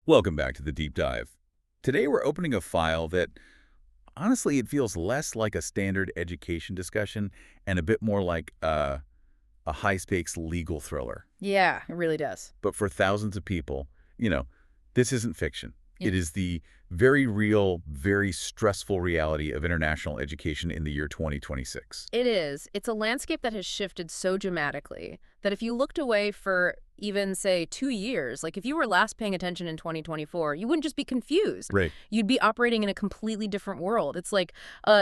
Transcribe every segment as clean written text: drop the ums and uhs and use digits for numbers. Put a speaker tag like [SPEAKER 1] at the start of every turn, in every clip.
[SPEAKER 1] Welcome back to the Deep Dive. Today we're opening a file that, honestly, it feels less like a standard education discussion and a bit more like a high-stakes legal thriller.
[SPEAKER 2] Yeah, it really does.
[SPEAKER 1] But for thousands of people, this isn't fiction.
[SPEAKER 2] Yeah.
[SPEAKER 1] It is the very real, very stressful reality of international education in the year 2026.
[SPEAKER 2] It is. It's a landscape that has shifted so dramatically that if you looked away for even, say, 2 years, like if you were last paying attention in 2024, you wouldn't just be confused.
[SPEAKER 1] Right.
[SPEAKER 2] You'd be operating in a completely different world. It's like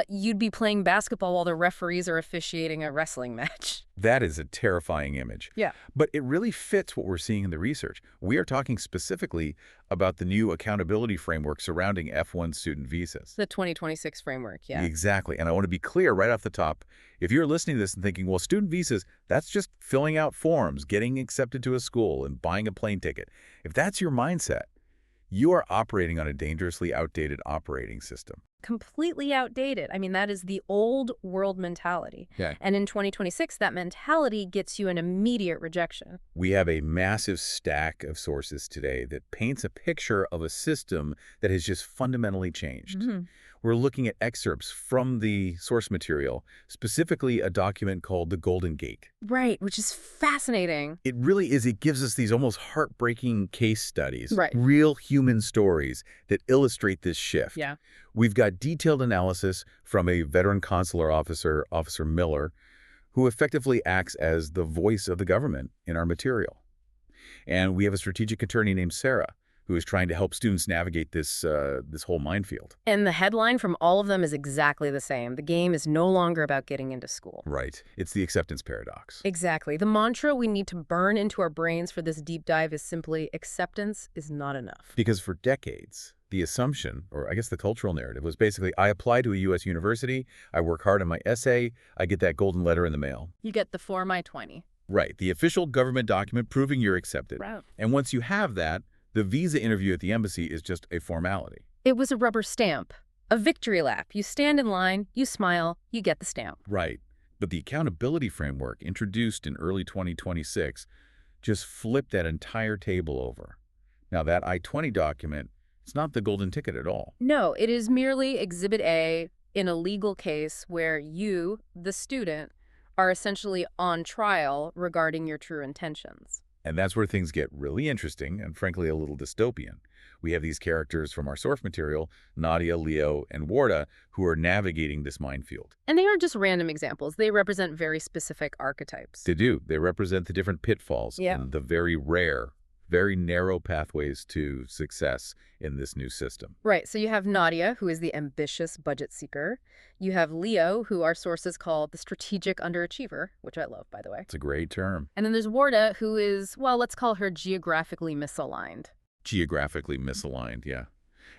[SPEAKER 2] you'd be playing basketball while the referees are officiating a wrestling match.
[SPEAKER 1] That is a terrifying image.
[SPEAKER 2] Yeah.
[SPEAKER 1] But it really fits what we're seeing in the research. We are talking specifically about the new accountability framework surrounding F1 student visas.
[SPEAKER 2] The 2026 framework, yeah.
[SPEAKER 1] Exactly. And I want to be clear right off the top. If you're listening to this and thinking, well, student visas, that's just filling out forms, getting accepted to a school, and buying a plane ticket. If that's your mindset, you are operating on a dangerously outdated operating system.
[SPEAKER 2] Completely outdated. I mean, that is the old world mentality.
[SPEAKER 1] Yeah.
[SPEAKER 2] And in 2026, that mentality gets you an immediate rejection.
[SPEAKER 1] We have a massive stack of sources today that paints a picture of a system that has just fundamentally changed.
[SPEAKER 2] Mm-hmm.
[SPEAKER 1] We're looking at excerpts from the source material, specifically a document called the Golden Gate.
[SPEAKER 2] Right, which is fascinating.
[SPEAKER 1] It really is. It gives us these almost heartbreaking case studies,
[SPEAKER 2] Right.
[SPEAKER 1] Real human stories that illustrate this shift.
[SPEAKER 2] Yeah.
[SPEAKER 1] We've got detailed analysis from a veteran consular officer, Officer Miller, who effectively acts as the voice of the government in our material. And we have a strategic attorney named Sarah, who is trying to help students navigate this whole minefield.
[SPEAKER 2] And the headline from all of them is exactly the same. The game is no longer about getting into school.
[SPEAKER 1] Right. It's the acceptance paradox.
[SPEAKER 2] Exactly. The mantra we need to burn into our brains for this deep dive is simply acceptance is not enough.
[SPEAKER 1] Because for decades, the assumption, or I guess the cultural narrative, was basically, I apply to a U.S. university, I work hard on my essay, I get that golden letter in the mail.
[SPEAKER 2] You get the Form I-20.
[SPEAKER 1] Right. The official government document proving you're accepted.
[SPEAKER 2] Right.
[SPEAKER 1] And once you have that, the visa interview at the embassy is just a formality.
[SPEAKER 2] It was a rubber stamp, a victory lap. You stand in line, you smile, you get the stamp.
[SPEAKER 1] Right. But the accountability framework introduced in early 2026 just flipped that entire table over. Now, that I-20 document, it's not the golden ticket at all.
[SPEAKER 2] No, it is merely Exhibit A in a legal case where you, the student, are essentially on trial regarding your true intentions.
[SPEAKER 1] And that's where things get really interesting and, frankly, a little dystopian. We have these characters from our source material, Nadia, Leo, and Warda, who are navigating this minefield.
[SPEAKER 2] And they aren't just random examples. They represent very specific archetypes.
[SPEAKER 1] They do. They represent the different pitfalls and the very rare, very narrow pathways to success in this new system.
[SPEAKER 2] Right. So you have Nadia, who is the ambitious budget seeker. You have Leo, who our sources call the strategic underachiever, which I love, by the way.
[SPEAKER 1] It's a great term.
[SPEAKER 2] And then there's Warda, who is, well, let's call her geographically misaligned.
[SPEAKER 1] Geographically misaligned, yeah.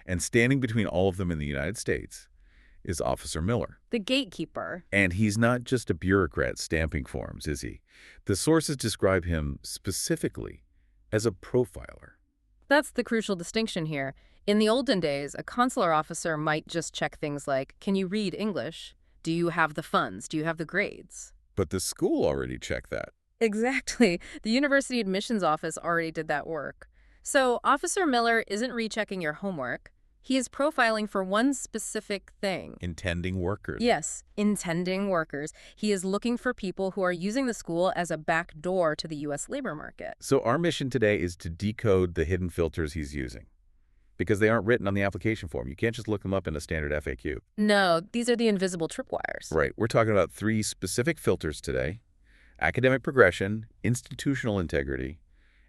[SPEAKER 1] And standing between all of them in the United States is Officer Miller.
[SPEAKER 2] The gatekeeper.
[SPEAKER 1] And he's not just a bureaucrat stamping forms, is he? The sources describe him specifically as a profiler.
[SPEAKER 2] That's the crucial distinction here. In the olden days, a consular officer might just check things like, can you read English? Do you have the funds? Do you have the grades?
[SPEAKER 1] But the school already checked that.
[SPEAKER 2] Exactly. The university admissions office already did that work. So Officer Miller isn't rechecking your homework. He is profiling for one specific thing.
[SPEAKER 1] Intending workers.
[SPEAKER 2] Yes, intending workers. He is looking for people who are using the school as a back door to the U.S. labor market.
[SPEAKER 1] So our mission today is to decode the hidden filters he's using, because they aren't written on the application form. You can't just look them up in a standard FAQ.
[SPEAKER 2] No, these are the invisible tripwires.
[SPEAKER 1] Right. We're talking about 3 specific filters today: academic progression, institutional integrity,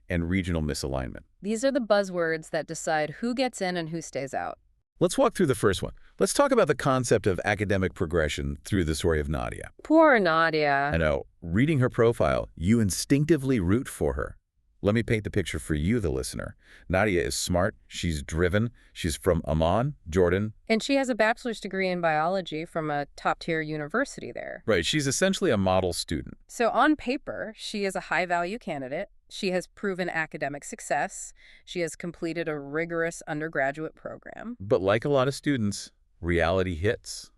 [SPEAKER 1] and regional misalignment.
[SPEAKER 2] These are the buzzwords that decide who gets in and who stays out.
[SPEAKER 1] Let's walk through the first one. Let's talk about the concept of academic progression through the story of Nadia.
[SPEAKER 2] Poor Nadia.
[SPEAKER 1] I know, reading her profile, you instinctively root for her. Let me paint the picture for you, the listener. Nadia is smart, she's driven, she's from Amman, Jordan.
[SPEAKER 2] And she has a bachelor's degree in biology from a top-tier university there.
[SPEAKER 1] Right, she's essentially a model student.
[SPEAKER 2] So on paper, she is a high-value candidate. She has proven academic success. She has completed a rigorous undergraduate program.
[SPEAKER 1] But like a lot of students, reality hits.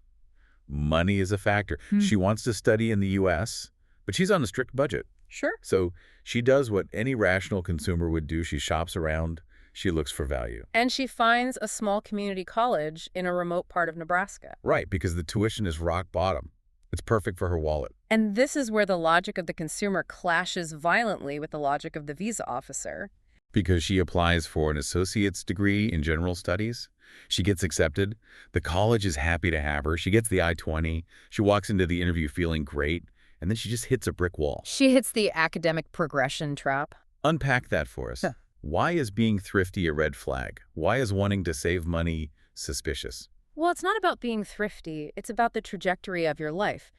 [SPEAKER 1] Money is a factor. She wants to study in the U.S., but she's on a strict budget.
[SPEAKER 2] Sure.
[SPEAKER 1] So she does what any rational consumer would do. She shops around, She looks for value.
[SPEAKER 2] And she finds a small community college in a remote part of Nebraska.
[SPEAKER 1] Right, because the tuition is rock bottom. It's perfect for her wallet.
[SPEAKER 2] And this is where the logic of the consumer clashes violently with the logic of the visa officer.
[SPEAKER 1] Because she applies for an associate's degree in general studies. She gets accepted. The college is happy to have her. She gets the I-20. She walks into the interview feeling great. And then she just hits a brick wall.
[SPEAKER 2] She hits the academic progression trap.
[SPEAKER 1] Unpack that for us. Why is being thrifty a red flag? Why is wanting to save money suspicious?
[SPEAKER 2] Well, it's not about being thrifty. It's about the trajectory of your life.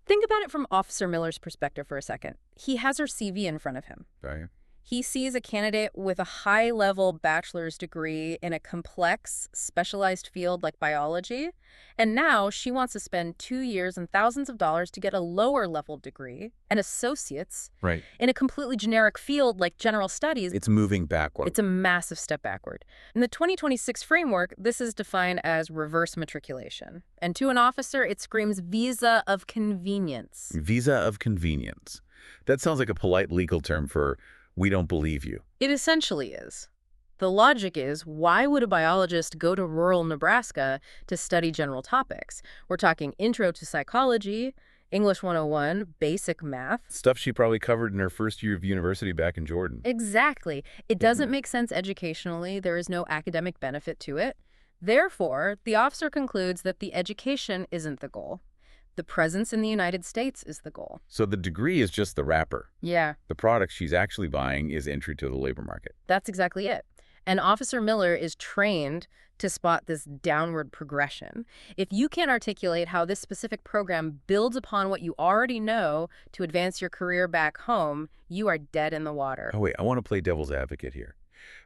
[SPEAKER 2] Think about it from Officer Miller's perspective for a second. He has her CV in front of him.
[SPEAKER 1] Right.
[SPEAKER 2] He sees a candidate with a high-level bachelor's degree in a complex, specialized field like biology, and now she wants to spend 2 years and thousands of dollars to get a lower-level degree, an associate's,
[SPEAKER 1] Right.
[SPEAKER 2] in a completely generic field like general studies.
[SPEAKER 1] It's moving backward.
[SPEAKER 2] It's a massive step backward. In the 2026 framework, this is defined as reverse matriculation. And to an officer, it screams visa of convenience.
[SPEAKER 1] Visa of convenience. That sounds like a polite legal term for we don't believe you.
[SPEAKER 2] It essentially is. The logic is, why would a biologist go to rural Nebraska to study general topics? We're talking intro to psychology, English 101, basic math.
[SPEAKER 1] Stuff she probably covered in her first year of university back in Jordan.
[SPEAKER 2] Exactly. It doesn't make sense educationally. There is no academic benefit to it. Therefore, the officer concludes that the education isn't the goal. The presence in the United States is the goal.
[SPEAKER 1] So the degree is just the wrapper.
[SPEAKER 2] Yeah.
[SPEAKER 1] The product she's actually buying is entry to the labor market.
[SPEAKER 2] That's exactly it. And Officer Miller is trained to spot this downward progression. If you can't articulate how this specific program builds upon what you already know to advance your career back home, you are dead in the water.
[SPEAKER 1] Oh, wait, I want to play devil's advocate here.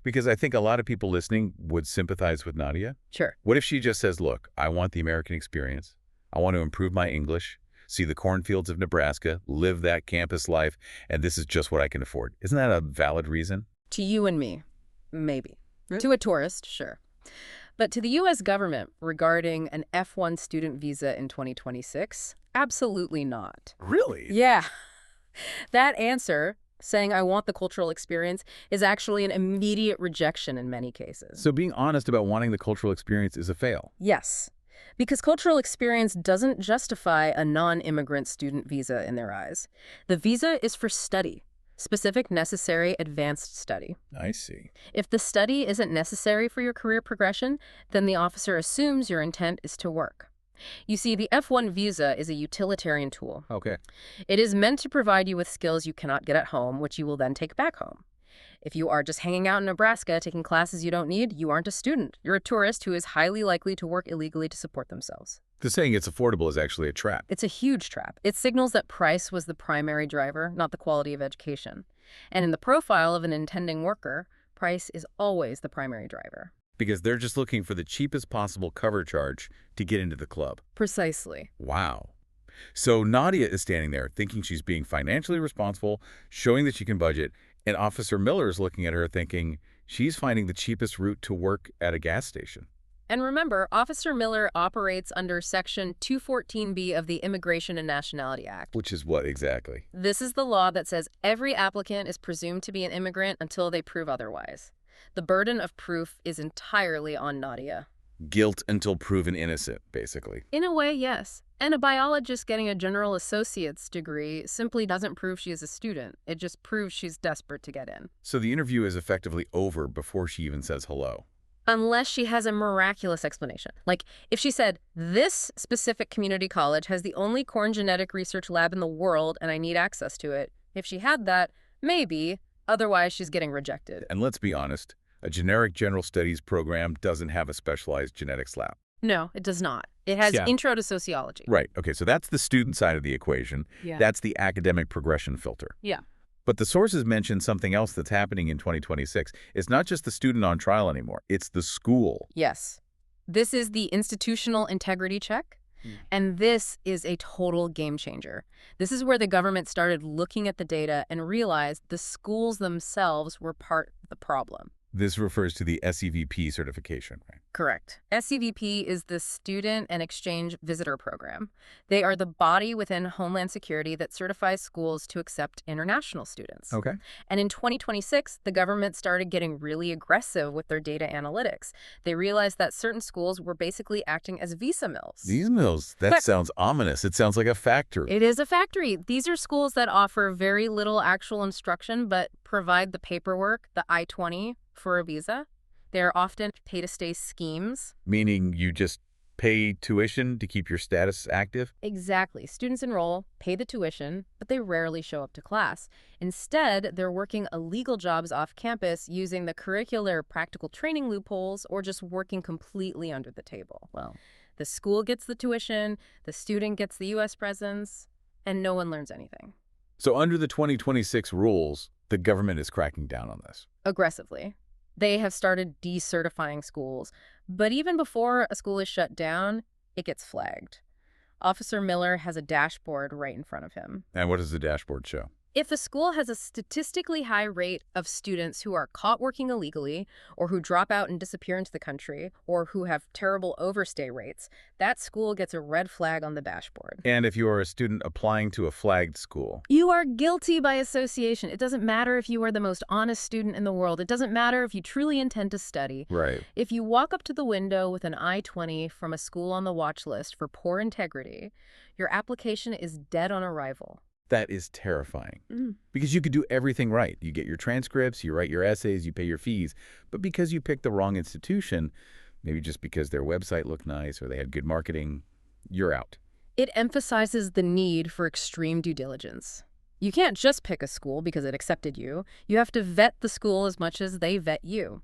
[SPEAKER 1] Because I think a lot of people listening would sympathize with Nadia.
[SPEAKER 2] Sure.
[SPEAKER 1] What if she just says, look, I want the American experience. I want to improve my English, see the cornfields of Nebraska, live that campus life, and this is just what I can afford. Isn't that a valid reason?
[SPEAKER 2] To you and me, maybe.
[SPEAKER 1] Really?
[SPEAKER 2] To a tourist, sure. But to the U.S. government regarding an F1 student visa in 2026, absolutely not.
[SPEAKER 1] Really?
[SPEAKER 2] Yeah. That answer, saying I want the cultural experience, is actually an immediate rejection in many cases.
[SPEAKER 1] So being honest about wanting the cultural experience is a fail.
[SPEAKER 2] Yes. Because cultural experience doesn't justify a non-immigrant student visa in their eyes. The visa is for study, specific, necessary, advanced study.
[SPEAKER 1] I see.
[SPEAKER 2] If the study isn't necessary for your career progression, then the officer assumes your intent is to work. You see, the F1 visa is a utilitarian tool.
[SPEAKER 1] Okay.
[SPEAKER 2] It is meant to provide you with skills you cannot get at home, which you will then take back home. If you are just hanging out in Nebraska taking classes you don't need, you aren't a student. You're a tourist who is highly likely to work illegally to support themselves.
[SPEAKER 1] The saying it's affordable is actually a trap.
[SPEAKER 2] It's a huge trap. It signals that price was the primary driver, not the quality of education. And in the profile of an intending worker, price is always the primary driver.
[SPEAKER 1] Because they're just looking for the cheapest possible cover charge to get into the club.
[SPEAKER 2] Precisely.
[SPEAKER 1] Wow. So Nadia is standing there thinking she's being financially responsible, showing that she can budget, and Officer Miller is looking at her thinking she's finding the cheapest route to work at a gas station.
[SPEAKER 2] And remember, Officer Miller operates under Section 214B of the Immigration and Nationality Act.
[SPEAKER 1] Which is what exactly?
[SPEAKER 2] This is the law that says every applicant is presumed to be an immigrant until they prove otherwise. The burden of proof is entirely on Nadia.
[SPEAKER 1] Guilt until proven innocent, basically.
[SPEAKER 2] In a way, yes. And a biologist getting a general associate's degree simply doesn't prove she is a student. It just proves she's desperate to get in.
[SPEAKER 1] So the interview is effectively over before she even says hello.
[SPEAKER 2] Unless she has a miraculous explanation. Like, if she said, this specific community college has the only corn genetic research lab in the world and I need access to it. If she had that, maybe. Otherwise, she's getting rejected.
[SPEAKER 1] And let's be honest, a generic general studies program doesn't have a specialized genetics lab.
[SPEAKER 2] No, it does not. It has intro to sociology.
[SPEAKER 1] Right. Okay, so that's the student side of the equation.
[SPEAKER 2] Yeah.
[SPEAKER 1] That's the academic progression filter.
[SPEAKER 2] Yeah.
[SPEAKER 1] But the sources mention something else that's happening in 2026. It's not just the student on trial anymore. It's the school.
[SPEAKER 2] Yes. This is the institutional integrity check. And this is a total game changer. This is where the government started looking at the data and realized the schools themselves were part of the problem.
[SPEAKER 1] This refers to the SEVP certification, right?
[SPEAKER 2] Correct. SCVP is the Student and Exchange Visitor Program. They are the body within Homeland Security that certifies schools to accept international students.
[SPEAKER 1] Okay.
[SPEAKER 2] And in 2026, the government started getting really aggressive with their data analytics. They realized that certain schools were basically acting as visa mills.
[SPEAKER 1] These mills, that
[SPEAKER 2] But
[SPEAKER 1] sounds ominous. It sounds like a factory.
[SPEAKER 2] it is a factory. These are schools that offer very little actual instruction but provide the paperwork, the I-20, for a visa. They're often pay-to-stay schemes.
[SPEAKER 1] Meaning you just pay tuition to keep your status active?
[SPEAKER 2] Exactly. Students enroll, pay the tuition, but they rarely show up to class. Instead, they're working illegal jobs off campus using the curricular practical training loopholes or just working completely under the table. Well, the school gets the tuition, the student gets the U.S. presence, and no one learns anything.
[SPEAKER 1] So under the 2026 rules, the government is cracking down on this.
[SPEAKER 2] Aggressively. They have started decertifying schools, but even before a school is shut down, it gets flagged. Officer Miller has a dashboard right in front of him.
[SPEAKER 1] And what does the dashboard show?
[SPEAKER 2] If a school has a statistically high rate of students who are caught working illegally, or who drop out and disappear into the country, or who have terrible overstay rates, that school gets a red flag on the dashboard.
[SPEAKER 1] And if you are a student applying to a flagged school?
[SPEAKER 2] You are guilty by association. It doesn't matter if you are the most honest student in the world. It doesn't matter if you truly intend to study.
[SPEAKER 1] Right.
[SPEAKER 2] If you walk up to the window with an I-20 from a school on the watch list for poor integrity, your application is dead on arrival.
[SPEAKER 1] That is terrifying. Because you could do everything right. You get your transcripts, you write your essays, you pay your fees. But because you picked the wrong institution, maybe just because their website looked nice or they had good marketing, you're out.
[SPEAKER 2] It emphasizes the need for extreme due diligence. You can't just pick a school because it accepted you. You have to vet the school as much as they vet you.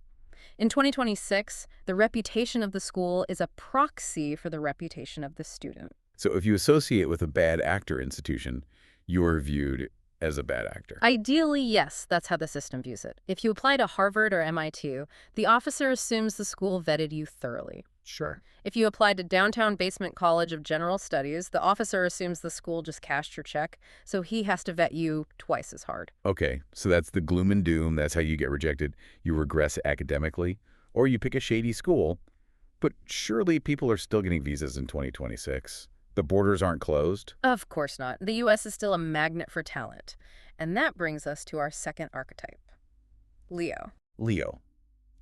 [SPEAKER 2] In 2026, the reputation of the school is a proxy for the reputation of the student.
[SPEAKER 1] So if you associate with a bad actor institution, you're viewed as a bad actor.
[SPEAKER 2] Ideally, yes, that's how the system views it. If you apply to Harvard or MIT, the officer assumes the school vetted you thoroughly.
[SPEAKER 1] Sure.
[SPEAKER 2] If you apply to Downtown Basement College of General Studies, the officer assumes the school just cashed your check, so he has to vet you twice as hard.
[SPEAKER 1] Okay, so that's the gloom and doom. That's how you get rejected. You regress academically, or you pick a shady school. But surely people are still getting visas in 2026. The borders aren't closed?
[SPEAKER 2] Of course not. The U.S. is still a magnet for talent. And that brings us to our second archetype, Leo.
[SPEAKER 1] Leo.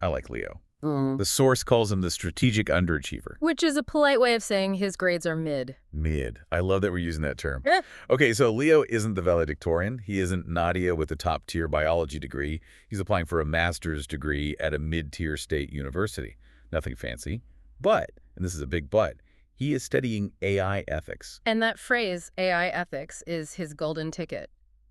[SPEAKER 1] I like Leo. The source calls him the strategic underachiever.
[SPEAKER 2] Which is a polite way of saying his grades are mid.
[SPEAKER 1] Mid. I love that we're using that term. Okay, so Leo isn't the valedictorian. He isn't Nadia with a top-tier biology degree. He's applying for a master's degree at a mid-tier state university. Nothing fancy. But, and this is a big but, he is studying AI ethics.
[SPEAKER 2] And that phrase, AI ethics, is his golden ticket.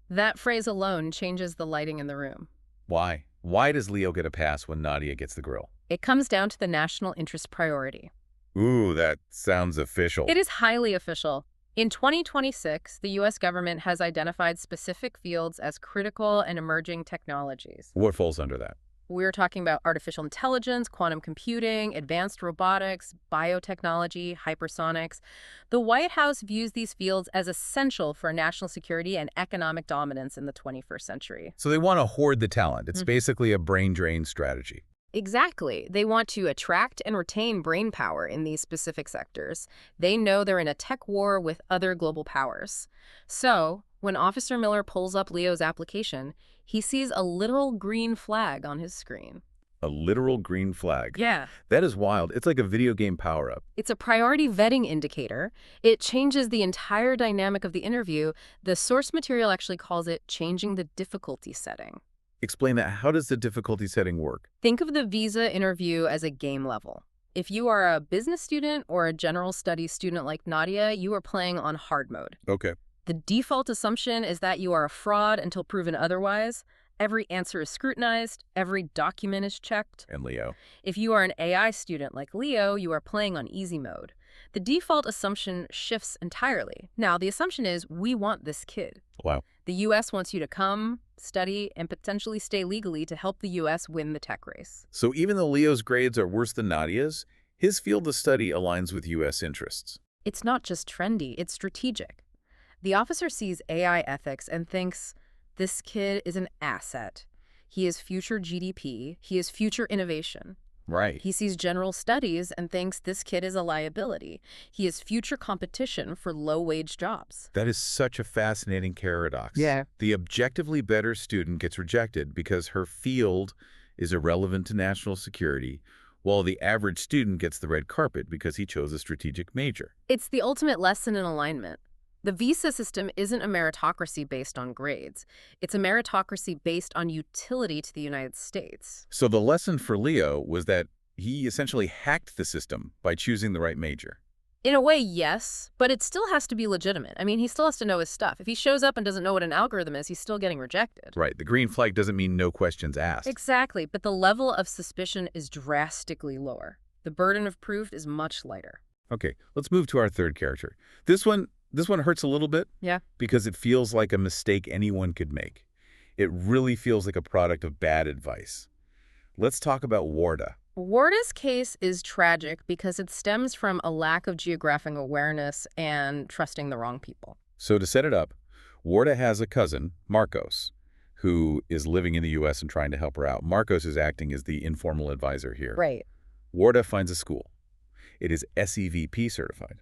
[SPEAKER 2] That phrase alone changes the lighting in the room.
[SPEAKER 1] Why? Why does Leo get a pass when Nadia gets the grill?
[SPEAKER 2] It comes down to the national interest priority.
[SPEAKER 1] Ooh, that sounds official.
[SPEAKER 2] It is highly official. In 2026, the U.S. government has identified specific fields as critical and emerging technologies.
[SPEAKER 1] What falls under that?
[SPEAKER 2] We're talking about artificial intelligence, quantum computing, advanced robotics, biotechnology, hypersonics. The White House views these fields as essential for national security and economic dominance in the 21st century.
[SPEAKER 1] So they want to hoard the talent. It's basically a brain drain strategy.
[SPEAKER 2] Exactly. They want to attract and retain brain power in these specific sectors. They know they're in a tech war with other global powers. So, when Officer Miller pulls up Leo's application, he sees a literal green flag on his screen.
[SPEAKER 1] A literal green flag.
[SPEAKER 2] Yeah.
[SPEAKER 1] That is wild. It's like a video game power-up.
[SPEAKER 2] It's a priority vetting indicator. It changes the entire dynamic of the interview. The source material actually calls it changing the difficulty setting.
[SPEAKER 1] Explain that. How does the difficulty setting work?
[SPEAKER 2] Think of the visa interview as a game level. If you are a business student or a general studies student like Nadia, you are playing on hard mode.
[SPEAKER 1] Okay.
[SPEAKER 2] The default assumption is that you are a fraud until proven otherwise. Every answer is scrutinized. Every document is checked.
[SPEAKER 1] And Leo.
[SPEAKER 2] If you are an AI student like Leo, you are playing on easy mode. The default assumption shifts entirely. Now, the assumption is we want this kid.
[SPEAKER 1] Wow.
[SPEAKER 2] The U.S. wants you to come, study, and potentially stay legally to help the U.S. win the tech race.
[SPEAKER 1] So even though Leo's grades are worse than Nadia's, his field of study aligns with U.S. interests.
[SPEAKER 2] It's not just trendy, it's strategic. The officer sees AI ethics and thinks, this kid is an asset. He is future GDP. He is future innovation.
[SPEAKER 1] Right.
[SPEAKER 2] He sees general studies and thinks this kid is a liability. He is future competition for low-wage jobs.
[SPEAKER 1] That is such a fascinating paradox.
[SPEAKER 2] Yeah.
[SPEAKER 1] The objectively better student gets rejected because her field is irrelevant to national security, while the average student gets the red carpet because he chose a strategic major.
[SPEAKER 2] It's the ultimate lesson in alignment. The visa system isn't a meritocracy based on grades. It's a meritocracy based on utility to the United States.
[SPEAKER 1] So the lesson for Leo was that he essentially hacked the system by choosing the right major.
[SPEAKER 2] In a way, yes, but it still has to be legitimate. I mean, he still has to know his stuff. If he shows up and doesn't know what an algorithm is, he's still getting rejected.
[SPEAKER 1] Right. The green flag doesn't mean no questions asked.
[SPEAKER 2] Exactly, but the level of suspicion is drastically lower. The burden of proof is much lighter.
[SPEAKER 1] Okay, let's move to our third character. This one hurts a little bit.
[SPEAKER 2] Yeah.
[SPEAKER 1] Because it feels like a mistake anyone could make. It really feels like a product of bad advice. Let's talk about Warda.
[SPEAKER 2] Warda's case is tragic because it stems from a lack of geographic awareness and trusting the wrong people.
[SPEAKER 1] So to set it up, Warda has a cousin, Marcos, who is living in the U.S. and trying to help her out. Marcos is acting as the informal advisor here.
[SPEAKER 2] Right.
[SPEAKER 1] Warda finds a school. It is SEVP certified,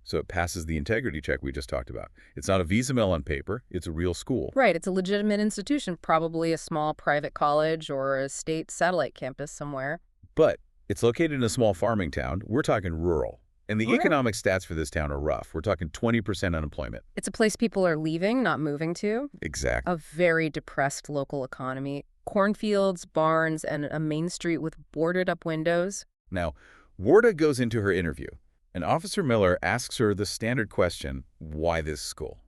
[SPEAKER 1] so it passes the integrity check we just talked about. It's not a visa mill on paper. It's a real school.
[SPEAKER 2] Right. It's a legitimate institution, probably a small private college or a state satellite campus somewhere.
[SPEAKER 1] But it's located in a small farming town. We're talking rural. And the
[SPEAKER 2] Rural?
[SPEAKER 1] economic stats for this town are rough. We're talking 20% unemployment.
[SPEAKER 2] It's a place people are leaving, not moving to.
[SPEAKER 1] Exactly.
[SPEAKER 2] A very depressed local economy. Cornfields, barns, and a main street with boarded-up windows.
[SPEAKER 1] Now, Warda goes into her interview, and Officer Miller asks her the standard question, why this school?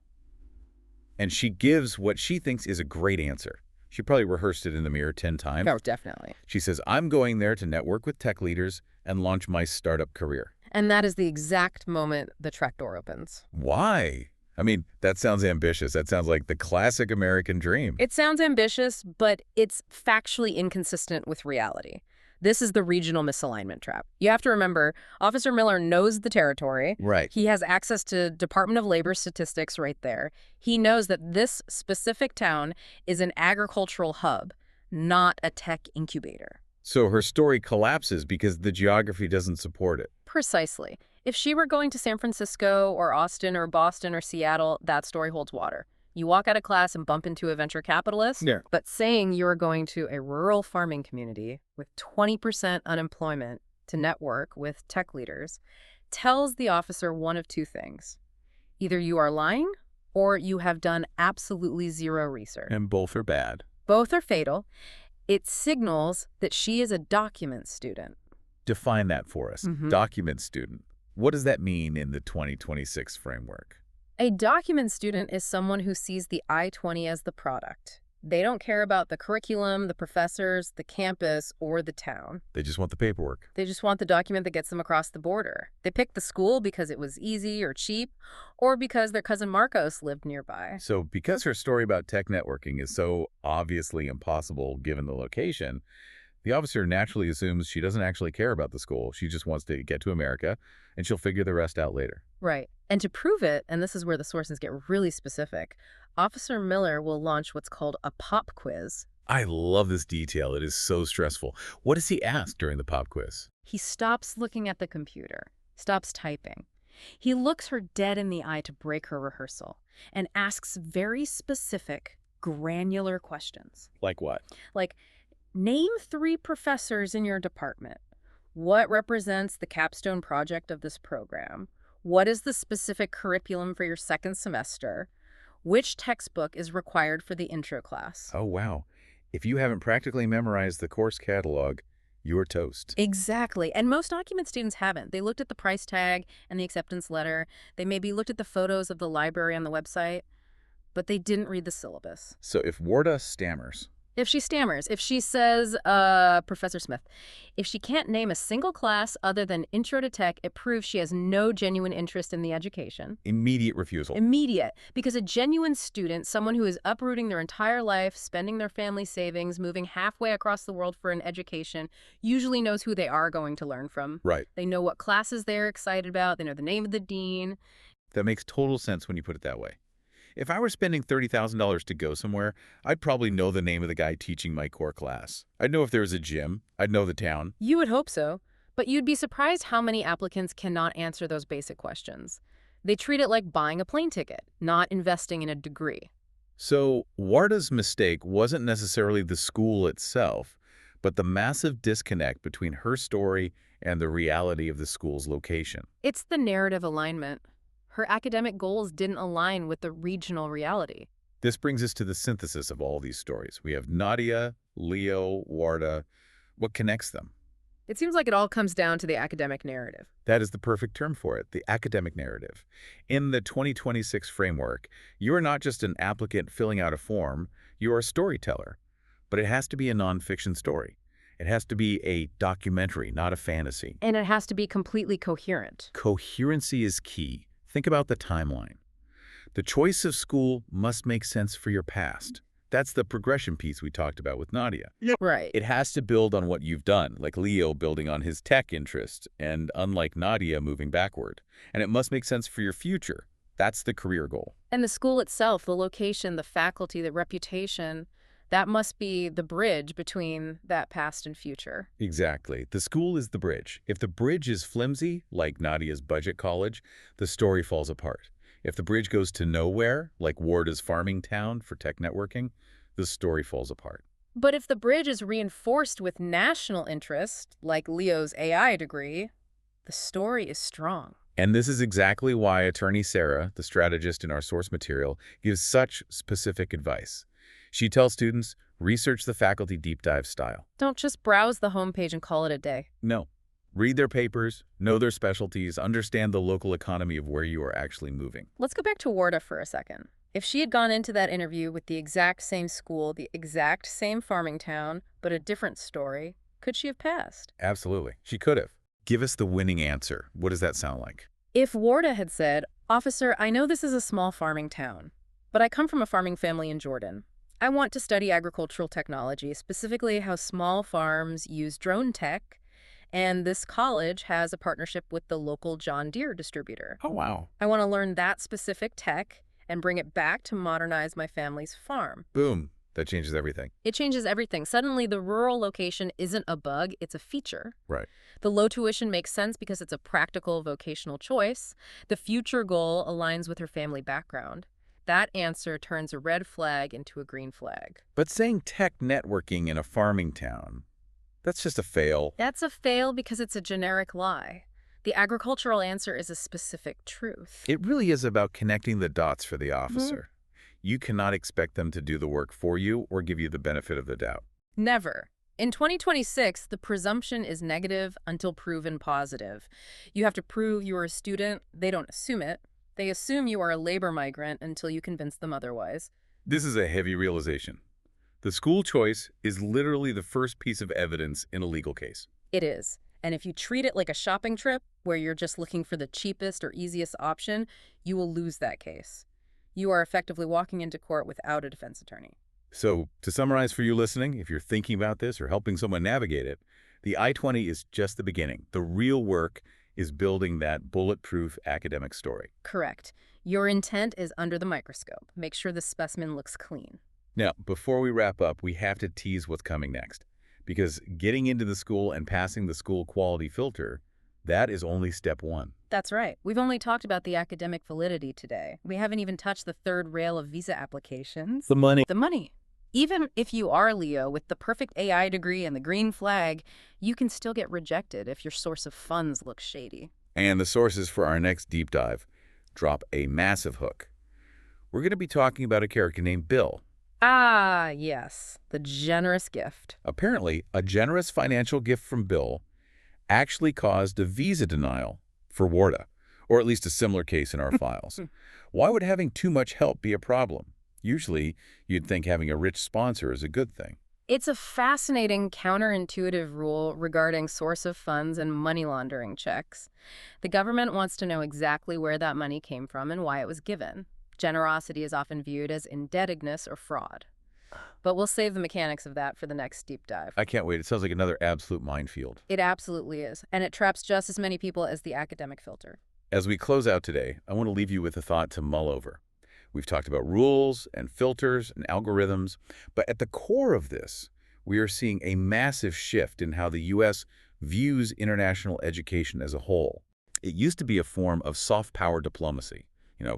[SPEAKER 1] And she gives what she thinks is a great answer. She probably rehearsed it in the mirror 10 times.
[SPEAKER 2] Oh, definitely.
[SPEAKER 1] She says, I'm going there to network with tech leaders and launch my startup career.
[SPEAKER 2] And that is the exact moment the track door opens.
[SPEAKER 1] Why? I mean, that sounds ambitious. That sounds like the classic American dream.
[SPEAKER 2] It sounds ambitious, but it's factually inconsistent with reality. This is the regional misalignment trap. You have to remember, Officer Miller knows the territory.
[SPEAKER 1] Right.
[SPEAKER 2] He has access to Department of Labor statistics right there. He knows that this specific town is an agricultural hub, not a tech incubator.
[SPEAKER 1] So her story collapses because the geography doesn't support it.
[SPEAKER 2] Precisely. If she were going to San Francisco or Austin or Boston or Seattle, that story holds water. You walk out of class and bump into a venture capitalist,
[SPEAKER 1] Yeah.
[SPEAKER 2] but saying you're going to a rural farming community with 20% unemployment to network with tech leaders tells the officer one of two things. Either you are lying or you have done absolutely zero research.
[SPEAKER 1] And both are bad.
[SPEAKER 2] Both are fatal. It signals that she is a document student.
[SPEAKER 1] Define that for us.
[SPEAKER 2] Mhm.
[SPEAKER 1] Document student. What does that mean in the 2026 framework?
[SPEAKER 2] A document student is someone who sees the I-20 as the product. They don't care about the curriculum, the professors, the campus, or the town.
[SPEAKER 1] They just want the paperwork.
[SPEAKER 2] They just want the document that gets them across the border. They picked the school because it was easy or cheap, or because their cousin Marcos lived nearby.
[SPEAKER 1] So because her story about tech networking is so obviously impossible given the location, the officer naturally assumes she doesn't actually care about the school. She just wants to get to America, and she'll figure the rest out later.
[SPEAKER 2] Right. And to prove it, and this is where the sources get really specific, Officer Miller will launch what's called a pop quiz.
[SPEAKER 1] I love this detail. It is so stressful. What does he ask during the pop quiz?
[SPEAKER 2] He stops looking at the computer, stops typing. He looks her dead in the eye to break her rehearsal and asks very specific, granular questions.
[SPEAKER 1] Like what?
[SPEAKER 2] Like, name 3 professors in your department. What represents the capstone project of this program? What is the specific curriculum for your second semester? Which textbook is required for the intro class?
[SPEAKER 1] Oh, wow. If you haven't practically memorized the course catalog, you're toast.
[SPEAKER 2] Exactly. And most document students haven't. They looked at the price tag and the acceptance letter. They maybe looked at the photos of the library on the website, but they didn't read the syllabus.
[SPEAKER 1] So if Warda stammers,
[SPEAKER 2] If she stammers, if she says, Professor Smith, if she can't name a single class other than Intro to Tech, it proves she has no genuine interest in the education.
[SPEAKER 1] immediate refusal.
[SPEAKER 2] Immediate. Because a genuine student, someone who is uprooting their entire life, spending their family savings, moving halfway across the world for an education, usually knows who they are going to learn from.
[SPEAKER 1] Right.
[SPEAKER 2] They know what classes they're excited about. They know the name of the dean.
[SPEAKER 1] That makes total sense when you put it that way. If I were spending $30,000 to go somewhere, I'd probably know the name of the guy teaching my core class. I'd know if there was a gym. I'd know the town.
[SPEAKER 2] You would hope so, but you'd be surprised how many applicants cannot answer those basic questions. They treat it like buying a plane ticket, not investing in a degree.
[SPEAKER 1] So, Warda's mistake wasn't necessarily the school itself, but the massive disconnect between her story and the reality of the school's location.
[SPEAKER 2] It's the narrative alignment. Her academic goals didn't align with the regional reality.
[SPEAKER 1] This brings us to the synthesis of all these stories. We have Nadia, Leo, Warda. What connects them?
[SPEAKER 2] It seems like it all comes down to the academic narrative.
[SPEAKER 1] That is the perfect term for it, the academic narrative. In the 2026 framework, you are not just an applicant filling out a form, you are a storyteller. But it has to be a nonfiction story. It has to be a documentary, not a fantasy.
[SPEAKER 2] And it has to be completely coherent.
[SPEAKER 1] Coherency is key. Think about the timeline. The choice of school must make sense for your past. That's the progression piece we talked about with Nadia.
[SPEAKER 2] Right.
[SPEAKER 1] It has to build on what you've done, like Leo building on his tech interest, and unlike Nadia, moving backward. And it must make sense for your future. That's the career goal.
[SPEAKER 2] And the school itself, the location, the faculty, the reputation, that must be the bridge between that past and future.
[SPEAKER 1] Exactly. The school is the bridge. If the bridge is flimsy, like Nadia's budget college, the story falls apart. If the bridge goes to nowhere, like Warda's farming town for tech networking, the story falls apart.
[SPEAKER 2] But if the bridge is reinforced with national interest, like Leo's AI degree, the story is strong.
[SPEAKER 1] And this is exactly why attorney Sarah, the strategist in our source material, gives such specific advice. She tells students, research the faculty deep dive style.
[SPEAKER 2] Don't just browse the homepage and call it a day.
[SPEAKER 1] No. Read their papers, know their specialties, understand the local economy of where you are actually moving.
[SPEAKER 2] Let's go back to Warda for a second. If she had gone into that interview with the exact same school, the exact same farming town, but a different story, could she have passed?
[SPEAKER 1] Absolutely. She could have. Give us the winning answer. What does that sound like?
[SPEAKER 2] If Warda had said, "Officer, I know this is a small farming town, but I come from a farming family in Jordan. I want to study agricultural technology, specifically how small farms use drone tech, and this college has a partnership with the local John Deere distributor.
[SPEAKER 1] Oh, wow.
[SPEAKER 2] I want to learn that specific tech and bring it back to modernize my family's farm."
[SPEAKER 1] Boom. That changes everything.
[SPEAKER 2] It changes everything. Suddenly, the rural location isn't a bug, it's a feature.
[SPEAKER 1] Right.
[SPEAKER 2] The low tuition makes sense because it's a practical vocational choice. The future goal aligns with her family background. That answer turns a red flag into a green flag.
[SPEAKER 1] But saying tech networking in a farming town, that's just a fail.
[SPEAKER 2] That's a fail because it's a generic lie. The agricultural answer is a specific truth.
[SPEAKER 1] It really is about connecting the dots for the officer. You cannot expect them to do the work for you or give you the benefit of the doubt.
[SPEAKER 2] Never. In 2026, the presumption is negative until proven positive. You have to prove you're a student. They don't assume it. They assume you are a labor migrant until you convince them otherwise.
[SPEAKER 1] This is a heavy realization. The school choice is literally the first piece of evidence in a legal case.
[SPEAKER 2] It is. And if you treat it like a shopping trip, where you're just looking for the cheapest or easiest option, you will lose that case. You are effectively walking into court without a defense attorney.
[SPEAKER 1] So, to summarize for you listening, if you're thinking about this or helping someone navigate it, the I-20 is just the beginning. The real work is building that bulletproof academic story.
[SPEAKER 2] Correct. Your intent is under the microscope. Make sure the specimen looks clean.
[SPEAKER 1] Now, before we wrap up, we have to tease what's coming next. Because getting into the school and passing the school quality filter, that is only step one.
[SPEAKER 2] That's right. We've only talked about the academic validity today. We haven't even touched the third rail of visa applications.
[SPEAKER 1] The money.
[SPEAKER 2] The money. Even if you are Leo with the perfect AI degree and the green flag, you can still get rejected if your source of funds looks shady.
[SPEAKER 1] And the sources for our next deep dive drop a massive hook. We're going to be talking about a character named Bill.
[SPEAKER 2] Ah, yes. The generous gift.
[SPEAKER 1] Apparently, a generous financial gift from Bill actually caused a visa denial for Warda, or at least a similar case in our files. Why would having too much help be a problem? Usually, you'd think having a rich sponsor is a good thing.
[SPEAKER 2] It's a fascinating counterintuitive rule regarding source of funds and money laundering checks. The government wants to know exactly where that money came from and why it was given. Generosity is often viewed as indebtedness or fraud. But we'll save the mechanics of that for the next deep dive.
[SPEAKER 1] I can't wait. It sounds like another absolute minefield.
[SPEAKER 2] It absolutely is. And it traps just as many people as the academic filter.
[SPEAKER 1] As we close out today, I want to leave you with a thought to mull over. We've talked about rules and filters and algorithms, but at the core of this, we are seeing a massive shift in how the U.S. views international education as a whole. It used to be a form of soft power diplomacy.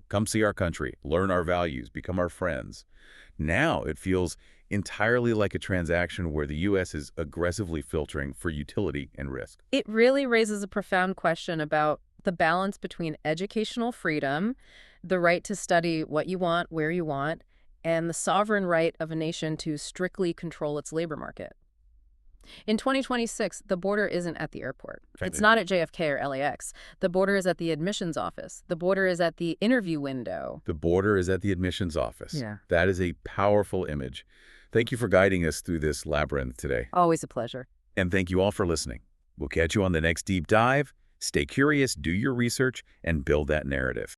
[SPEAKER 1] Come see our country, learn our values, become our friends. Now it feels entirely like a transaction where the U.S. is aggressively filtering for utility and risk.
[SPEAKER 2] It really raises a profound question about the balance between educational freedom, the right to study what you want, where you want, and the sovereign right of a nation to strictly control its labor market. In 2026, the border isn't at the airport. It's not at JFK or LAX. The border is at the admissions office. The border is at the interview window.
[SPEAKER 1] The border is at the admissions office.
[SPEAKER 2] Yeah.
[SPEAKER 1] That is a powerful image. Thank you for guiding us through this labyrinth today.
[SPEAKER 2] Always a pleasure.
[SPEAKER 1] And thank you all for listening. We'll catch you on the next deep dive. Stay curious, do your research, and build that narrative.